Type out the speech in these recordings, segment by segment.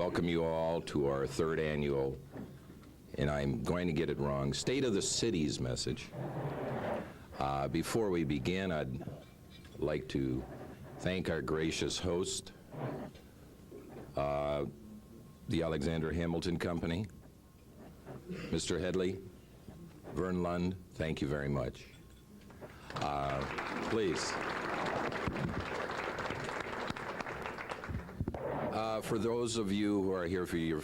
welcome you all to our third annual, and I'm going to get it wrong, State of the City's message. Before we begin, I'd like to thank our gracious host, the Alexander Hamilton Company. Mr. Headley, Vern Lund, thank you very much. Please. For those of you who are here for your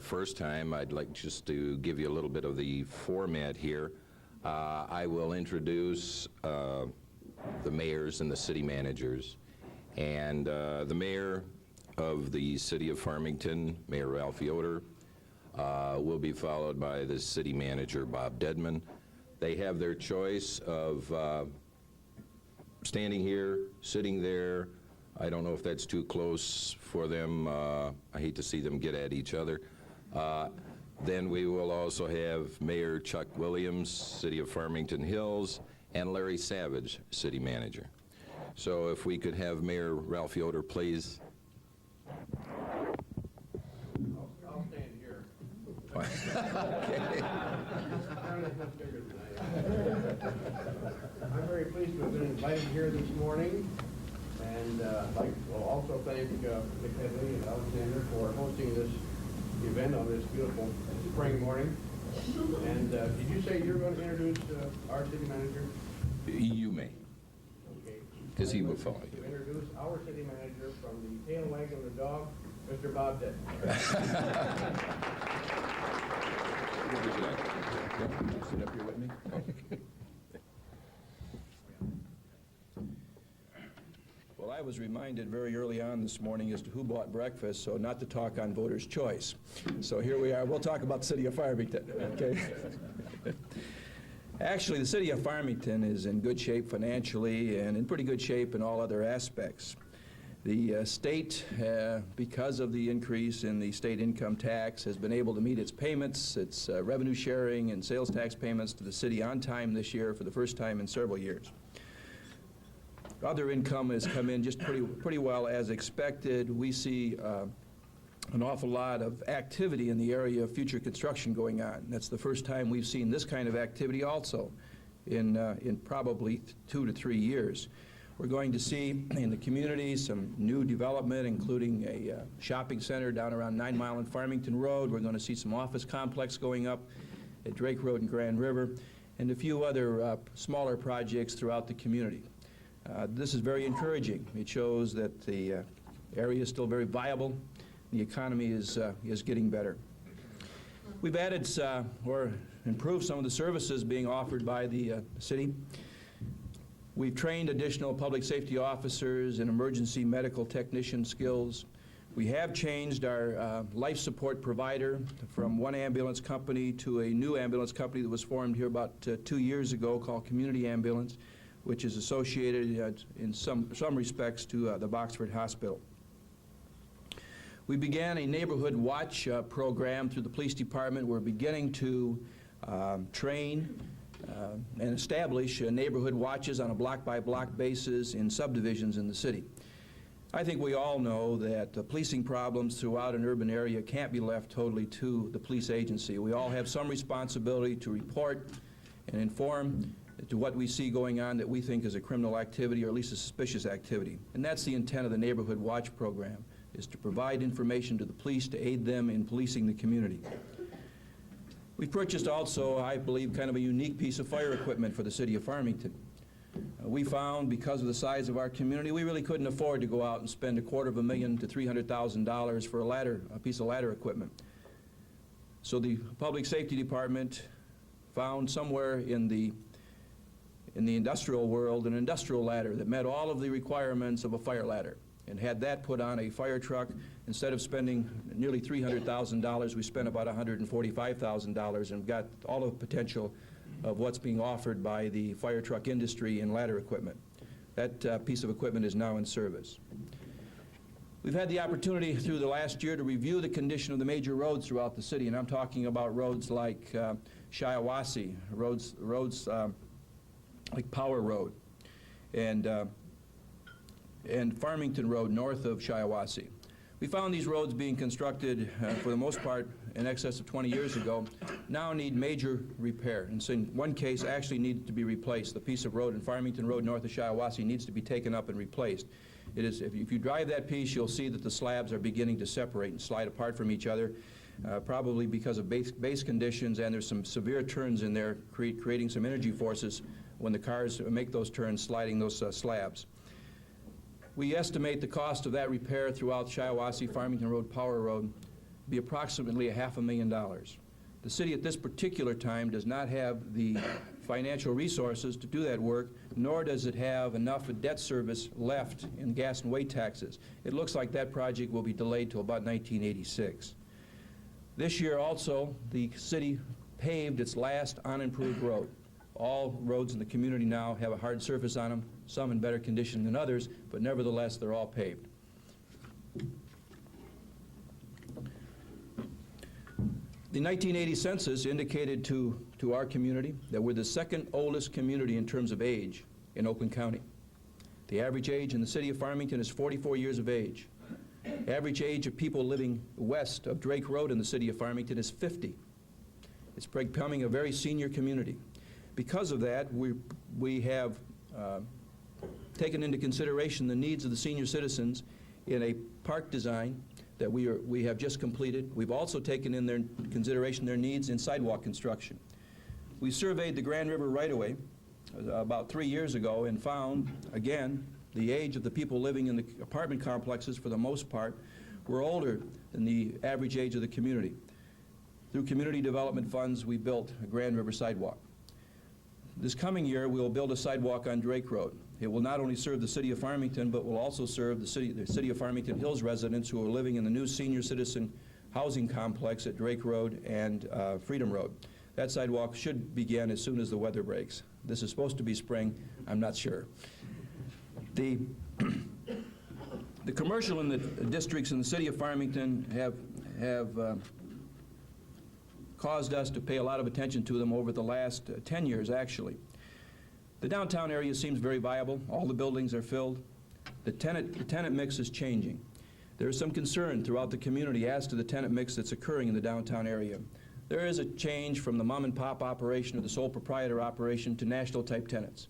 first time, I'd like just to give you a little bit of the format here. I will introduce the mayors and the city managers. And the mayor of the city of Farmington, Mayor Ralph Yoder, will be followed by the city manager, Bob Deadman. They have their choice of standing here, sitting there. I don't know if that's too close for them. I hate to see them get at each other. Then we will also have Mayor Chuck Williams, City of Farmington Hills, and Larry Savage, City Manager. So if we could have Mayor Ralph Yoder, please. I'll stand here. Okay. I'm very pleased to have been invited here this morning, and I'd like to also thank Nick Headley and Alexander for hosting this event on this beautiful spring morning. And did you say you're going to introduce our city manager? You may, Okay. because he will follow To you. introduce our city manager from the tail wagging of the dog, Mr. Bob Deadman. Sit up here with me. Well, I was reminded very early on this morning as to who bought breakfast, so not to talk on voters' choice. So here we are. We'll talk about the city of Farmington, okay? Actually, the city of Farmington is in good shape financially and in pretty good shape in all other aspects. The state, because of the increase in the state income tax, has been able to meet its payments, its revenue sharing and sales tax payments to the city on time this year for the first time in several years. Other income has come in just pretty well as expected. We see an awful lot of activity in the area of future construction going on. That's the first time we've seen this kind of activity also in probably 2 to 3 years. We're going to see in the community some new development, including a shopping center down around 9 Mile and Farmington Road. We're going to see some office complex going up at Drake Road and Grand River, and a few other smaller projects throughout the community. This is very encouraging. It shows that the area is still very viable. The economy is getting better. We've added or improved some of the services being offered by the city. We've trained additional public safety officers in emergency medical technician skills. We have changed our life support provider from one ambulance company to a new ambulance company that was formed here about 2 years ago called Community Ambulance, which is associated in some respects to the Boxford Hospital. We began a neighborhood watch program through the police department. We're beginning to train and establish neighborhood watches on a block-by-block basis in subdivisions in the city. I think we all know that policing problems throughout an urban area can't be left totally to the police agency. We all have some responsibility to report and inform to what we see going on that we think is a criminal activity or at least a suspicious activity. And that's the intent of the Neighborhood Watch program, is to provide information to the police to aid them in policing the community. We've purchased also, I believe, kind of a unique piece of fire equipment for the city of Farmington. We found, because of the size of our community, we really couldn't afford to go out and spend $250,000 to $300,000 for a piece of ladder equipment. So the Public Safety Department found somewhere in the industrial world an industrial ladder that met all of the requirements of a fire ladder, and had that put on a fire truck. Instead of spending nearly $300,000, we spent about $145,000 and got all the potential of what's being offered by the fire truck industry in ladder equipment. That piece of equipment is now in service. We've had the opportunity through the last year to review the condition of the major roads throughout the city, and I'm talking about roads like Shiawassee, roads like Power Road, and Farmington Road north of Shiawassee. We found these roads being constructed, for the most part, in excess of 20 years ago, now need major repair. And so in one case, actually needed to be replaced. The piece of road in Farmington Road north of Shiawassee needs to be taken up and replaced. It is, if you drive that piece, you'll see that the slabs are beginning to separate and slide apart from each other, probably because of base conditions, and there's some severe turns in there, creating some energy forces when the cars make those turns, sliding those slabs. We estimate the cost of that repair throughout Shiawassee, Farmington Road, Power Road be approximately $500,000. The city at this particular time does not have the financial resources to do that work, nor does it have enough debt service left in gas and weight taxes. It looks like that project will be delayed till about 1986. This year also, the city paved its last unimproved road. All roads in the community now have a hard surface on them, some in better condition than others, but nevertheless, they're all paved. The 1980 census indicated to our community that we're the second oldest community in terms of age in Oakland County. The average age in the city of Farmington is 44 years of age. Average age of people living west of Drake Road in the city of Farmington is 50. It's becoming a very senior community. Because of that, we have taken into consideration the needs of the senior citizens in a park design that we have just completed. We've also taken in their consideration their needs in sidewalk construction. We surveyed the Grand River right-of-way about 3 years ago and found, again, the age of the people living in the apartment complexes, for the most part, were older than the average age of the community. Through community development funds, we built a Grand River sidewalk. This coming year, we will build a sidewalk on Drake Road. It will not only serve the city of Farmington, but will also serve the city of Farmington Hills residents who are living in the new senior citizen housing complex at Drake Road and Freedom Road. That sidewalk should begin as soon as the weather breaks. This is supposed to be spring. I'm not sure. The commercial in the districts in the city of Farmington have caused us to pay a lot of attention to them over the last 10 years, actually. The downtown area seems very viable. All the buildings are filled. The tenant mix is changing. There is some concern throughout the community as to the tenant mix that's occurring in the downtown area. There is a change from the mom-and-pop operation or the sole proprietor operation to national-type tenants.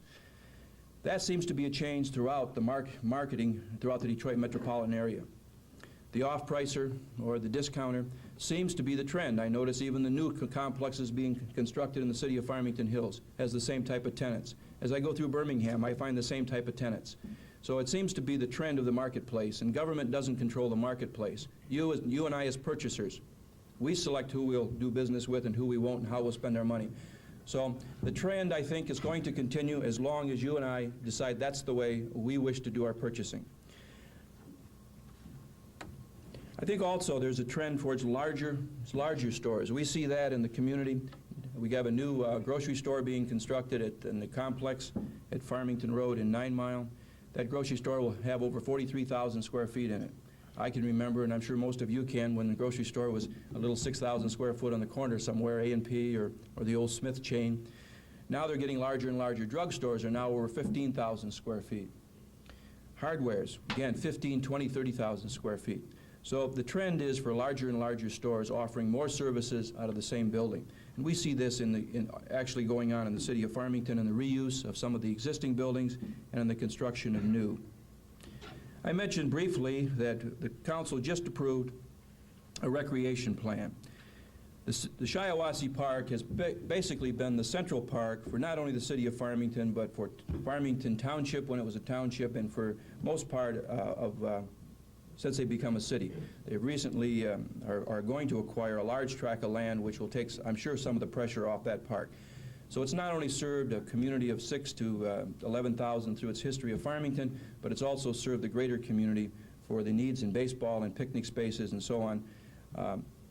That seems to be a change throughout the marketing throughout the Detroit metropolitan area. The off-pricer or the discounter seems to be the trend. I notice even the new complexes being constructed in the city of Farmington Hills has the same type of tenants. As I go through Birmingham, I find the same type of tenants. So it seems to be the trend of the marketplace, and government doesn't control the marketplace. You and I as purchasers, we select who we'll do business with and who we won't and how we'll spend our money. So the trend, I think, is going to continue as long as you and I decide that's the way we wish to do our purchasing. I think also there's a trend towards larger stores. We see that in the community. We have a new grocery store being constructed in the complex at Farmington Road in 9 Mile. That grocery store will have over 43,000 square feet in it. I can remember, and I'm sure most of you can, when the grocery store was a little 6,000 square foot on the corner somewhere, A&P or the old Smith chain. Now they're getting larger and larger. Drugstores are now over 15,000 square feet. Hardwares, again, 15, 20, 30,000 square feet. So the trend is for larger and larger stores offering more services out of the same building. And we see this actually going on in the city of Farmington in the reuse of some of the existing buildings and in the construction of new. I mentioned briefly that the council just approved a recreation plan. The Shiawassee Park has basically been the central park for not only the city of Farmington, but for Farmington Township when it was a township, and for most part since they've become a city. They recently are going to acquire a large tract of land which will take, I'm sure, some of the pressure off that park. So it's not only served a community of 6,000 to 11,000 through its history of Farmington, but it's also served the greater community for the needs in baseball and picnic spaces and so on.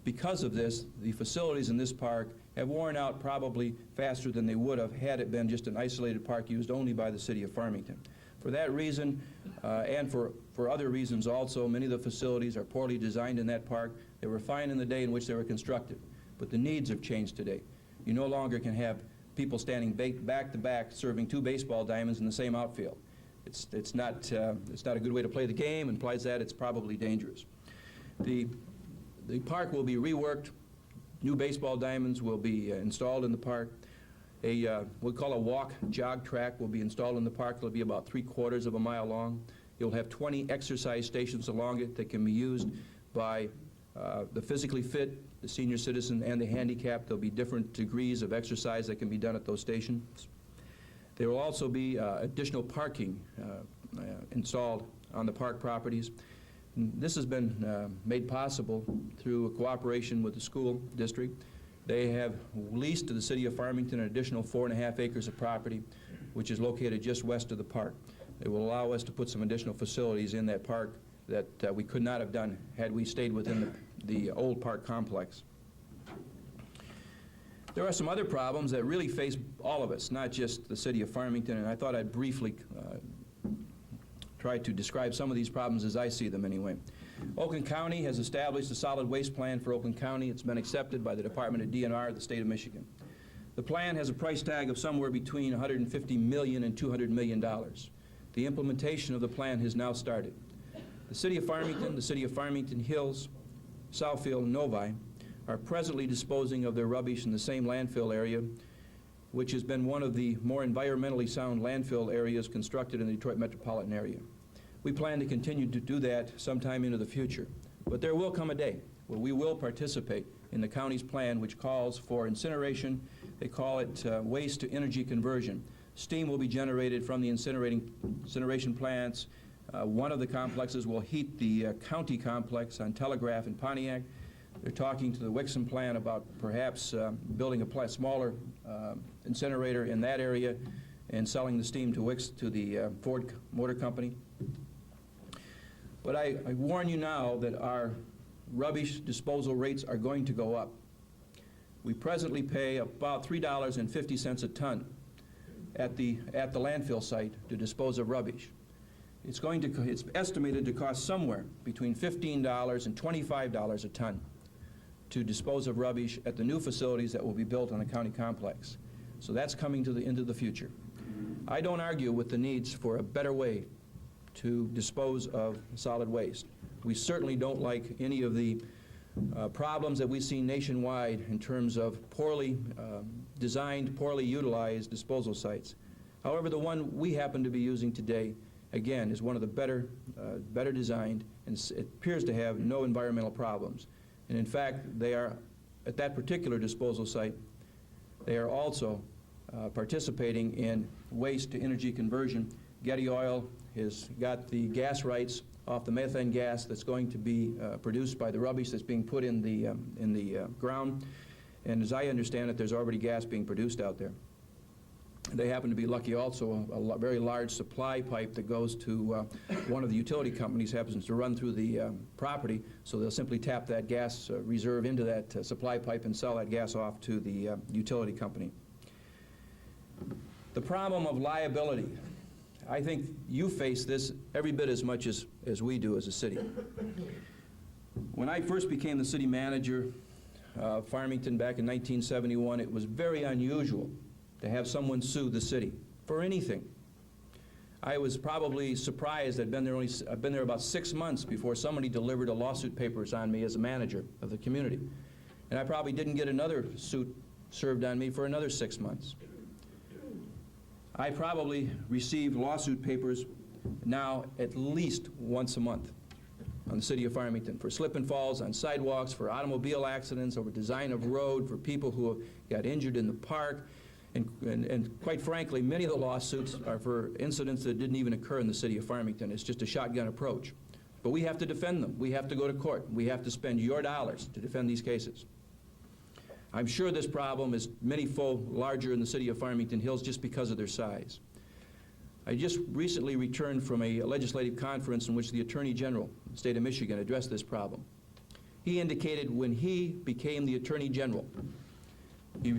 Because of this, the facilities in this park have worn out probably faster than they would have had it been just an isolated park used only by the city of Farmington. For that reason, and for other reasons also, many of the facilities are poorly designed in that park. They were fine in the day in which they were constructed, but the needs have changed today. You no longer can have people standing back to back serving 2 baseball diamonds in the same outfield. It's not a good way to play the game, and besides that, it's probably dangerous. The park will be reworked. New baseball diamonds will be installed in the park. We'll call a walk-jog track will be installed in the park. It'll be about 3/4 of a mile long. You'll have 20 exercise stations along it that can be used by the physically fit, the senior citizen, and the handicapped. There'll be different degrees of exercise that can be done at those stations. There will also be additional parking installed on the park properties. And this has been made possible through a cooperation with the school district. They have leased to the city of Farmington an additional 4.5 acres of property, which is located just west of the park. It will allow us to put some additional facilities in that park that we could not have done had we stayed within the old park complex. There are some other problems that really face all of us, not just the city of Farmington, and I thought I'd briefly try to describe some of these problems as I see them anyway. Oakland County has established a solid waste plan for Oakland County. It's been accepted by the Department of DNR of the state of Michigan. The plan has a price tag of somewhere between $150 million and $200 million. The implementation of the plan has now started. The city of Farmington Hills, Southfield, and Novi are presently disposing of their rubbish in the same landfill area, which has been one of the more environmentally sound landfill areas constructed in the Detroit metropolitan area. We plan to continue to do that sometime into the future. But there will come a day where we will participate in the county's plan, which calls for incineration. They call it waste to energy conversion. Steam will be generated from the incineration plants. One of the complexes will heat the county complex on Telegraph in Pontiac. They're talking to the Wixom plant about perhaps building a smaller incinerator in that area and selling the steam to the Ford Motor Company. But I warn you now that our rubbish disposal rates are going to go up. We presently pay about $3.50 a ton at the landfill site to dispose of rubbish. It's estimated to cost somewhere between $15 and $25 a ton to dispose of rubbish at the new facilities that will be built on the county complex. So that's coming into the future. I don't argue with the needs for a better way to dispose of solid waste. We certainly don't like any of the problems that we see nationwide in terms of poorly designed, poorly utilized disposal sites. However, the one we happen to be using today, again, is one of the better designed, and it appears to have no environmental problems. And in fact, they are, at that particular disposal site, they are also participating in waste to energy conversion. Getty Oil has got the gas rights off the methane gas that's going to be produced by the rubbish that's being put in the ground. And as I understand it, there's already gas being produced out there. They happen to be lucky also. A very large supply pipe that goes to one of the utility companies happens to run through the property, so they'll simply tap that gas reserve into that supply pipe and sell that gas off to the utility company. The problem of liability. I think you face this every bit as much as we do as a city. When I first became the city manager of Farmington back in 1971, it was very unusual to have someone sue the city for anything. I was probably surprised. I've been there about 6 months before somebody delivered a lawsuit papers on me as a manager of the community. And I probably didn't get another suit served on me for another 6 months. I probably receive lawsuit papers now at least once a month on the city of Farmington for slip and falls on sidewalks, for automobile accidents, over design of road, for people who have got injured in the park. And quite frankly, many of the lawsuits are for incidents that didn't even occur in the city of Farmington. It's just a shotgun approach. But we have to defend them. We have to go to court. We have to spend your dollars to defend these cases. I'm sure this problem is many-fold larger in the city of Farmington Hills just because of their size. I just recently returned from a legislative conference in which the Attorney General of the state of Michigan addressed this problem. He indicated when he became the Attorney General,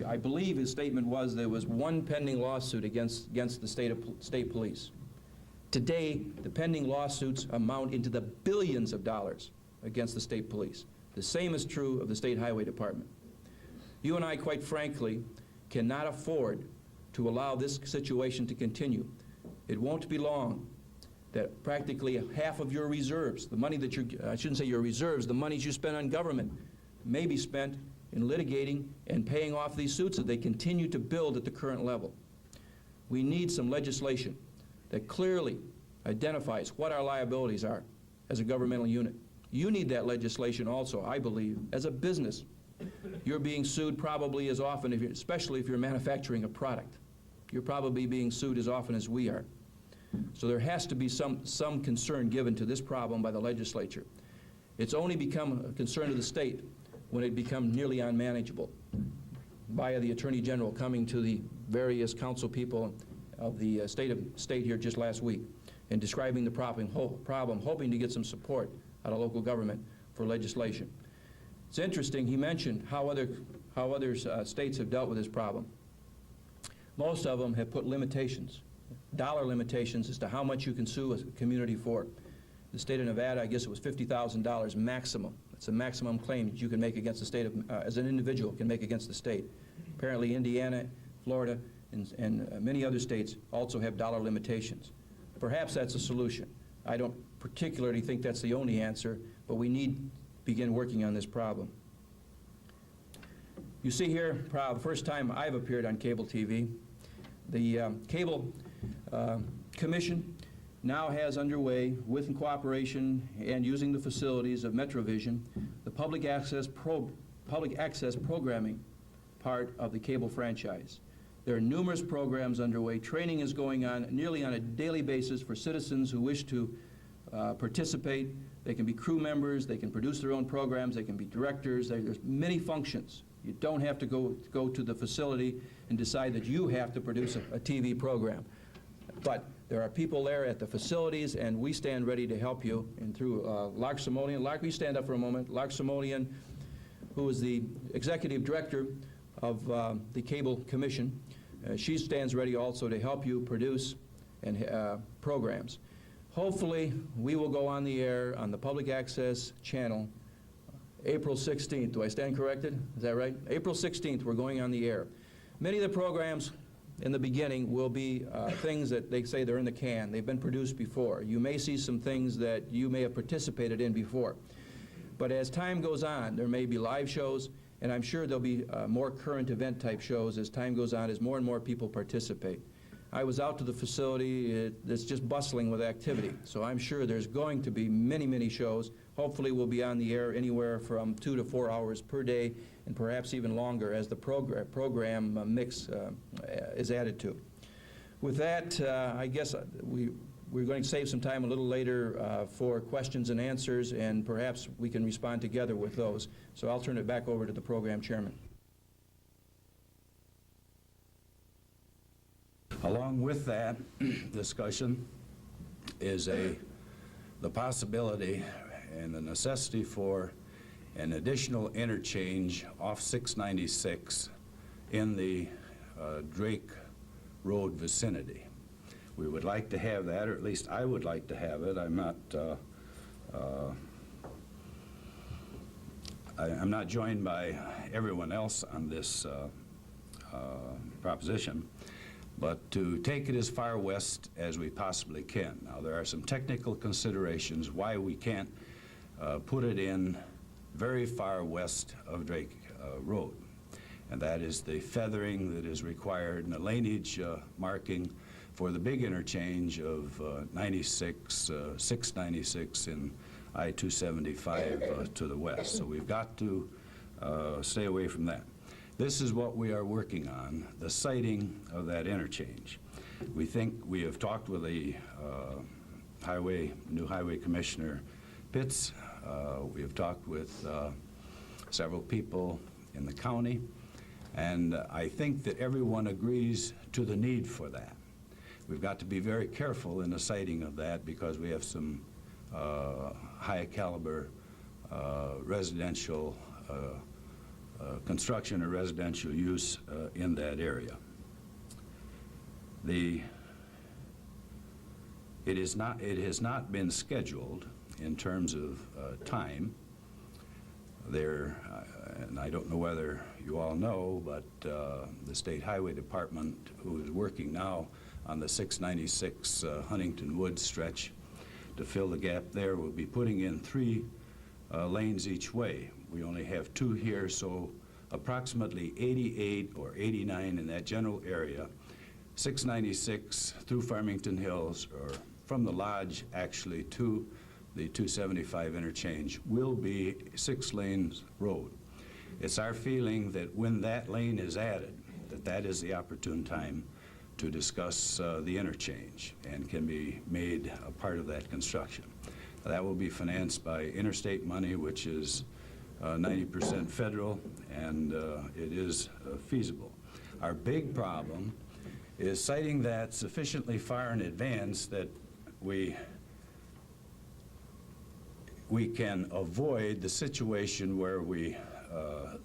I believe his statement was there was one pending lawsuit against the state police. Today, the pending lawsuits amount into the billions of dollars against the state police. The same is true of the State Highway Department. You and I, quite frankly, cannot afford to allow this situation to continue. It won't be long that practically half of your reserves, the money that I shouldn't say your reserves, the monies you spend on government may be spent in litigating and paying off these suits that they continue to build at the current level. We need some legislation that clearly identifies what our liabilities are as a governmental unit. You need that legislation also, I believe, as a business. You're being sued probably as often, especially if you're manufacturing a product. You're probably being sued as often as we are. So there has to be some concern given to this problem by the legislature. It's only become a concern of the state when it becomes nearly unmanageable via the Attorney General coming to the various council people of the state here just last week and describing the problem, hoping to get some support out of local government for legislation. It's interesting, he mentioned how other states have dealt with this problem. Most of them have put limitations, dollar limitations as to how much you can sue a community for. The state of Nevada, I guess it was $50,000 maximum. It's a maximum claim that you can make against the state of, as an individual can make against the state. Apparently Indiana, Florida, and many other states also have dollar limitations. Perhaps that's a solution. I don't particularly think that's the only answer, but we need to begin working on this problem. You see here, the first time I've appeared on cable TV, the Cable Commission now has underway, with cooperation and using the facilities of Metrovision, the public access programming part of the cable franchise. There are numerous programs underway. Training is going on nearly on a daily basis for citizens who wish to participate. They can be crew members, they can produce their own programs, they can be directors. There's many functions. You don't have to go to the facility and decide that you have to produce a TV program. But there are people there at the facilities, and we stand ready to help you. And through Lark Simonian, Lark, will you stand up for a moment? Lark Simonian, who is the executive director of the Cable Commission, she stands ready also to help you produce and programs. Hopefully, we will go on the air on the public access channel April 16th. Do I stand corrected? Is that right? April 16th, we're going on the air. Many of the programs in the beginning will be things that they say they're in the can. They've been produced before. You may see some things that you may have participated in before. But as time goes on, there may be live shows, and I'm sure there'll be more current event type shows as time goes on, as more and more people participate. I was out to the facility. It's just bustling with activity. So I'm sure there's going to be many, many shows. Hopefully we'll be on the air anywhere from 2 to 4 hours per day, and perhaps even longer as the program mix is added to. With that, I guess we're going to save some time a little later for questions and answers, and perhaps we can respond together with those. So I'll turn it back over to the program chairman. Along with that discussion is the possibility and the necessity for an additional interchange off 696 in the Drake Road vicinity. We would like to have that, or at least I would like to have it. I'm not joined by everyone else on this proposition, but to take it as far west as we possibly can. Now, there are some technical considerations why we can't put it in very far west of Drake Road, and that is the feathering that is required and the laneage marking for the big interchange of 696 and I-275 to the west. So we've got to stay away from that. This is what we are working on, the siting of that interchange. We think we have talked with the new highway commissioner Pitts. We have talked with several people in the county, and I think that everyone agrees to the need for that. We've got to be very careful in the siting of that because we have some high caliber residential construction or residential use in that area. It has not been scheduled in terms of time. There, and I don't know whether you all know, but the State Highway Department, who is working now on the 696 Huntington Woods stretch, to fill the gap there. We'll be putting in 3 lanes each way. We only have 2 here, so approximately 88 or 89 in that general area, 696 through Farmington Hills, or from the lodge actually to the 275 interchange, will be 6 lanes road. It's our feeling that when that lane is added, that is the opportune time to discuss the interchange and can be made a part of that construction. That will be financed by interstate money, which is 90% federal, and it is feasible. Our big problem is citing that sufficiently far in advance that we can avoid the situation where we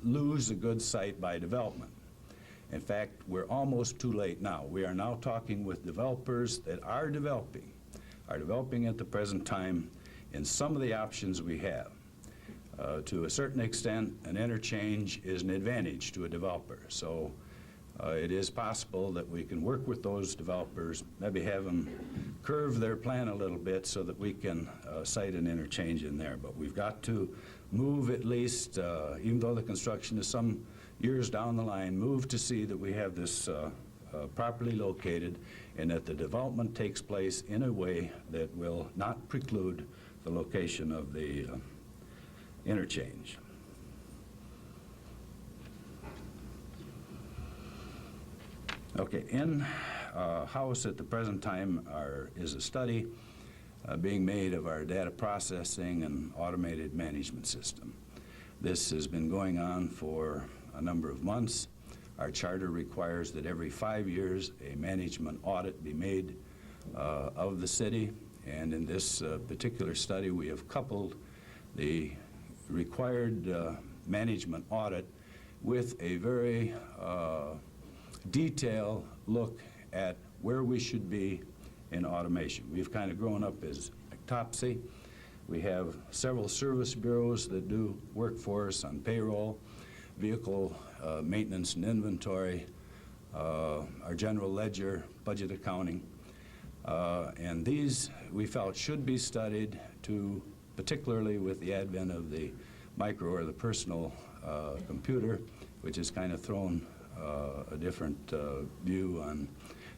lose a good site by development. In fact, we're almost too late now. We are now talking with developers that are developing at the present time in some of the options we have. To a certain extent, an interchange is an advantage to a developer. So it is possible that we can work with those developers, maybe have them curve their plan a little bit so that we can site an interchange in there. But we've got to move at least, even though the construction is some years down the line, move to see that we have this properly located and that the development takes place in a way that will not preclude the location of the interchange. Okay, in house at the present time is a study being made of our data processing and automated management system. This has been going on for a number of months. Our charter requires that every 5 years a management audit be made of the city, and in this particular study we have coupled the required management audit with a very detailed look at where we should be in automation. We've kind of grown up as Topsy. We have several service bureaus that do work for us on payroll, vehicle maintenance and inventory, our general ledger, budget accounting, and these we felt should be studied to, particularly with the advent of the micro or the personal computer, which has kind of thrown a different view on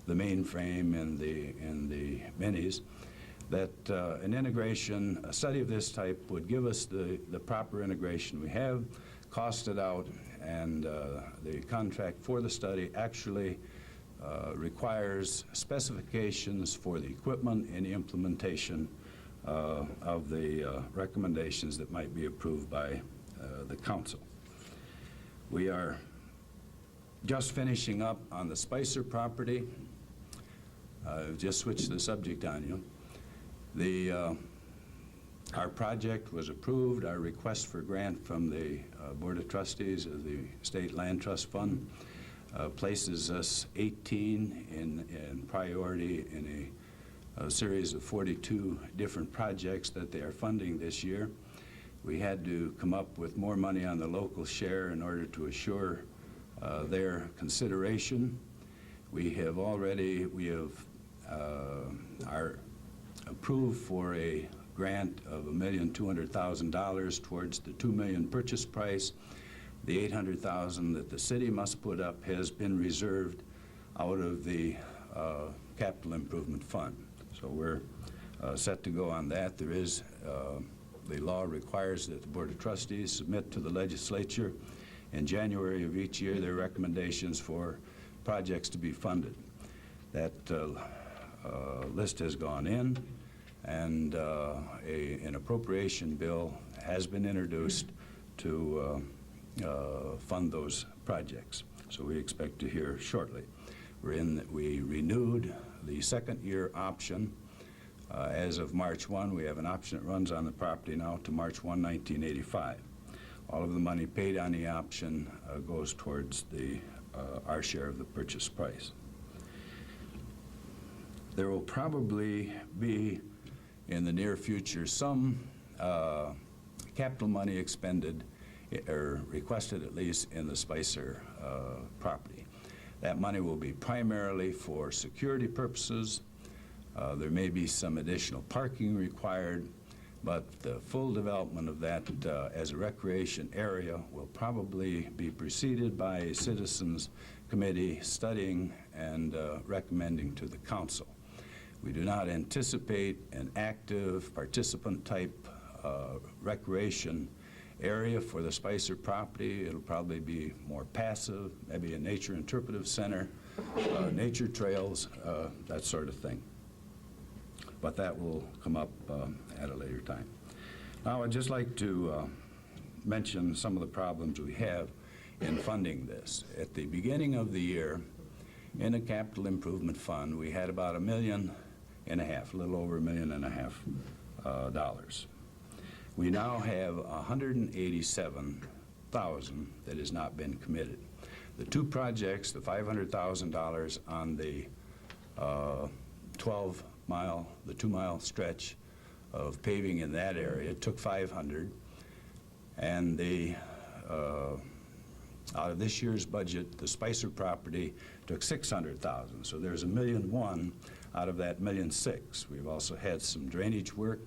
the mainframe and the minis, that an integration, a study of this type would give us the proper integration we have, cost it out, and the contract for the study actually requires specifications for the equipment and the implementation of the recommendations that might be approved by the council. We are just finishing up on the Spicer property. Just switched the subject on you. Our project was approved. Our request for grant from the Board of Trustees of the State Land Trust Fund places us 18 in priority in a series of 42 different projects that they are funding this year. We had to come up with more money on the local share in order to assure their consideration. We are approved for a grant of $1,200,000 towards the $2 million purchase price. The $800,000 that the city must put up has been reserved out of the capital improvement fund. So we're set to go on that. There is, the law requires that the Board of Trustees submit to the legislature in January of each year their recommendations for projects to be funded. That list has gone in, and an appropriation bill has been introduced to fund those projects. So we expect to hear shortly. We renewed the second-year option. As of March 1, we have an option that runs on the property now to March 1, 1985. All of the money paid on the option goes towards our share of the purchase price. There will probably be, in the near future, some capital money expended, or requested at least, in the Spicer property. That money will be primarily for security purposes, There may be some additional parking required, but the full development of that as a recreation area will probably be preceded by a citizens committee studying and recommending to the council. We do not anticipate an active participant-type recreation area for the Spicer property. It'll probably be more passive, maybe a nature interpretive center, nature trails, that sort of thing. But that will come up at a later time. Now, I'd just like to mention some of the problems we have in funding this. At the beginning of the year, in the capital improvement fund, we had about $1.5 million, a little over $1.5 million dollars. We now have $187,000 that has not been committed. The two projects, the $500,000 on the 2-mile stretch of paving in that area, took $500, and the out of this year's budget, the Spicer property took $600,000. So there's $1.1 million out of that $1.6 million. We've also had some drainage work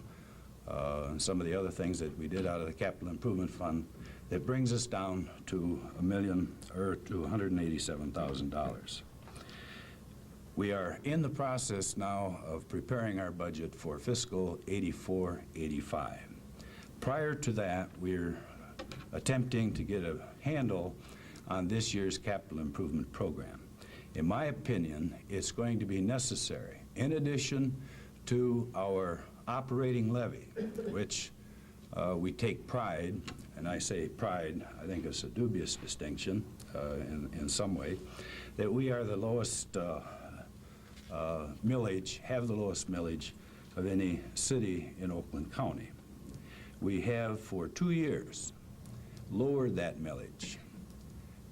and some of the other things that we did out of the capital improvement fund that brings us down to $187,000. We are in the process now of preparing our budget for fiscal '84-'85. Prior to that, we're attempting to get a handle on this year's capital improvement program. In my opinion, it's going to be necessary, in addition to our operating levy, which we take pride, and I say pride, I think it's a dubious distinction in some way, that we are the lowest millage, have the lowest millage of any city in Oakland County. We have for 2 years lowered that millage.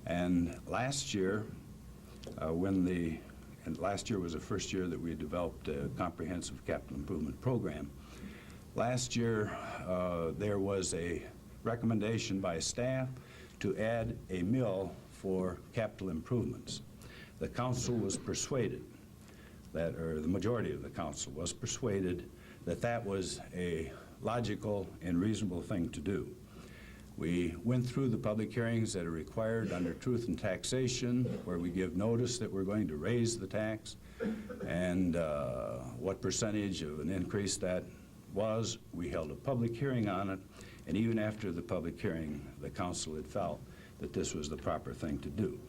And last year, last year was the first year that we developed a comprehensive capital improvement program. Last year, there was a recommendation by staff to add a mill for capital improvements. The council was persuaded that, or the majority of the council was persuaded that that was a logical and reasonable thing to do. We went through the public hearings that are required under truth and taxation, where we give notice that we're going to raise the tax and what percentage of an increase that was. We held a public hearing on it, and even after the public hearing, the council had felt that this was the proper thing to do.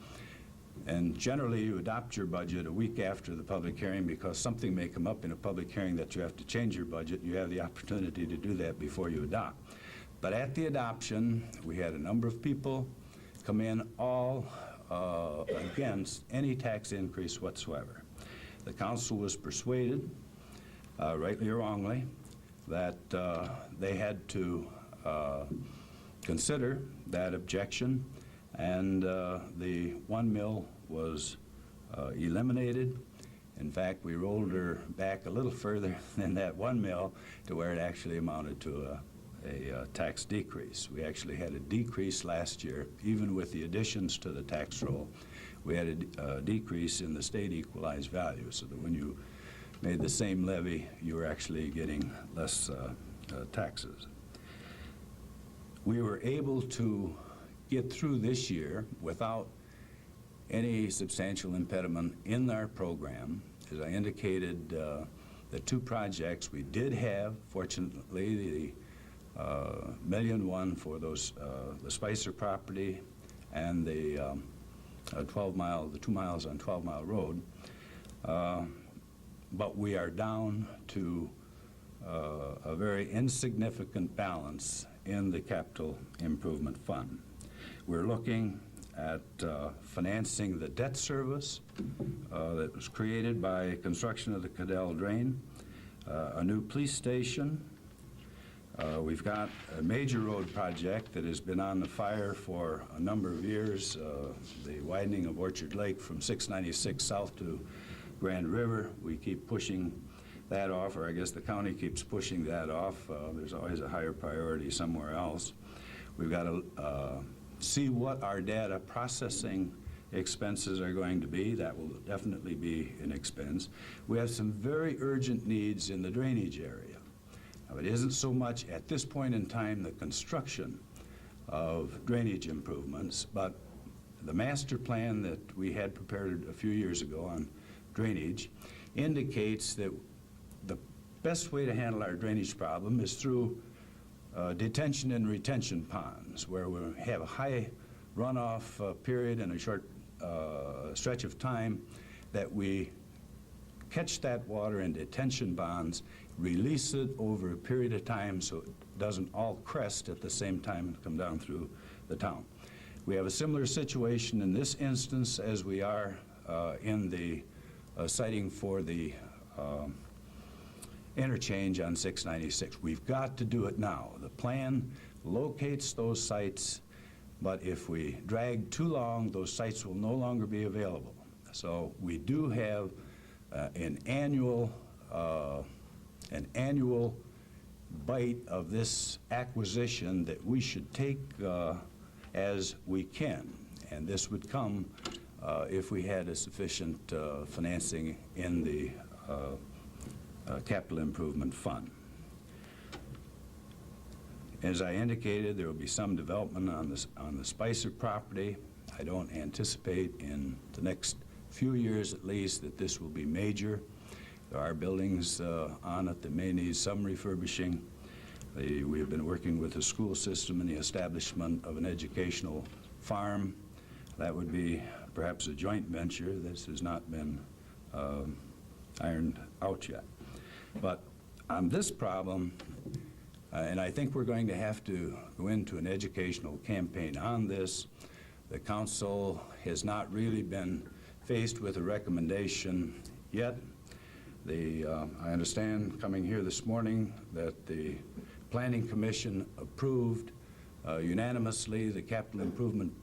And generally, you adopt your budget a week after the public hearing because something may come up in a public hearing that you have to change your budget. You have the opportunity to do that before you adopt. But at the adoption, we had a number of people come in all against any tax increase whatsoever. The council was persuaded, rightly or wrongly, that they had to consider that objection, and the one mill was eliminated. In fact, we rolled her back a little further than that one mill to where it actually amounted to a tax decrease. We actually had a decrease last year, even with the additions to the tax roll. We had a decrease in the state equalized value, so that when you made the same levy, you were actually getting less taxes. We were able to get through this year without any substantial impediment in our program. As I indicated, the two projects we did have, fortunately, the $1.1 million for those the Spicer property and the 2 miles on 12 Mile Road, but we are down to a very insignificant balance in the capital improvement fund. We're looking at financing the debt service that was created by construction of the Cadell Drain, a new police station. We've got a major road project that has been on the fire for a number of years, the widening of Orchard Lake from 696 south to Grand River. We keep pushing that off, or I guess the county keeps pushing that off. There's always a higher priority somewhere else. We've got to see what our data processing expenses are going to be. That will definitely be an expense. We have some very urgent needs in the drainage area. Now, it isn't so much at this point in time the construction of drainage improvements, but the master plan that we had prepared a few years ago on drainage indicates that the best way to handle our drainage problem is through detention and retention ponds, where we have a high runoff period and a short stretch of time, that we catch that water in detention ponds, release it over a period of time so it doesn't all crest at the same time and come down through the town. We have a similar situation in this instance as we are in the siting for the interchange on 696. We've got to do it now. The plan locates those sites, but if we drag too long, those sites will no longer be available. So we do have an annual bite of this acquisition that we should take as we can, and this would come if we had a sufficient financing in the Capital Improvement Fund. As I indicated, there will be some development on the Spicer property. I don't anticipate in the next few years at least that this will be major. There are buildings on it that may need some refurbishing. We have been working with the school system in the establishment of an educational farm. That would be perhaps a joint venture. This has not been ironed out yet. But on this problem, and I think we're going to have to go into an educational campaign on this. The council has not really been faced with a recommendation yet. I understand coming here this morning that the Planning Commission approved unanimously the capital improvement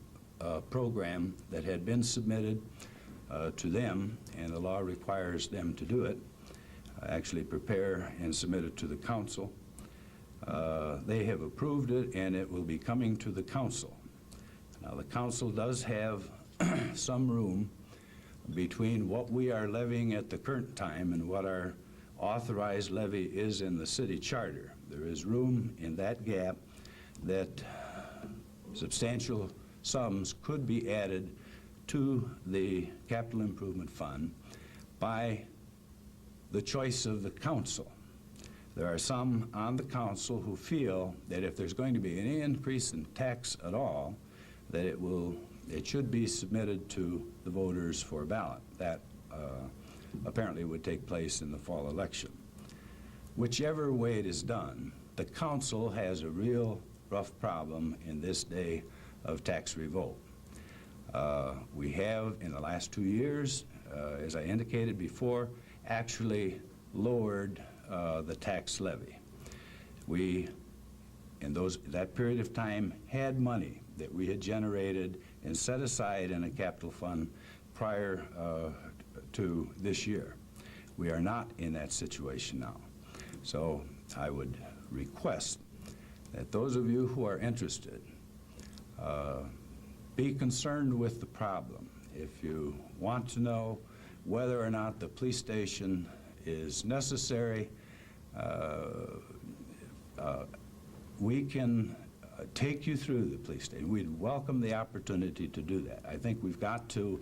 program that had been submitted to them, and the law requires them to do it, actually prepare and submit it to the council. They have approved it, and it will be coming to the council. Now, the council does have some room between what we are levying at the current time and what our authorized levy is in the city charter. There is room in that gap that substantial sums could be added to the Capital Improvement Fund by the choice of the council. There are some on the council who feel that if there's going to be any increase in tax at all, that it should be submitted to the voters for a ballot. That apparently would take place in the fall election. Whichever way it is done, the council has a real rough problem in this day of tax revolt. We have, in the last 2 years, as I indicated before, actually lowered the tax levy. We, in that period of time, had money that we had generated and set aside in a capital fund prior to this year. We are not in that situation now. So I would request that those of you who are interested be concerned with the problem. If you want to know whether or not the police station is necessary, we can take you through the police station. We'd welcome the opportunity to do that. I think we've got to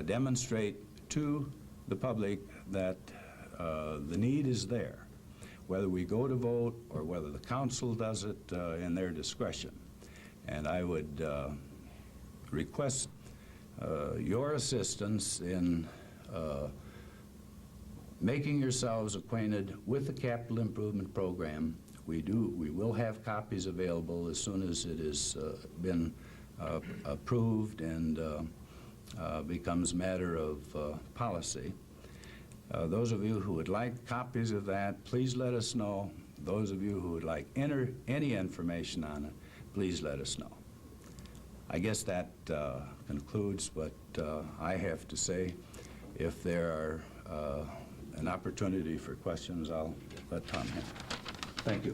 demonstrate to the public that the need is there, whether we go to vote or whether the council does it in their discretion. And I would request your assistance in making yourselves acquainted with the capital improvement program. We will have copies available as soon as it has been approved and becomes a matter of policy. Those of you who would like copies of that, please let us know. Those of you who would like any information on it, please let us know. I guess that concludes what I have to say. If there are an opportunity for questions, I'll let Tom handle. Thank you.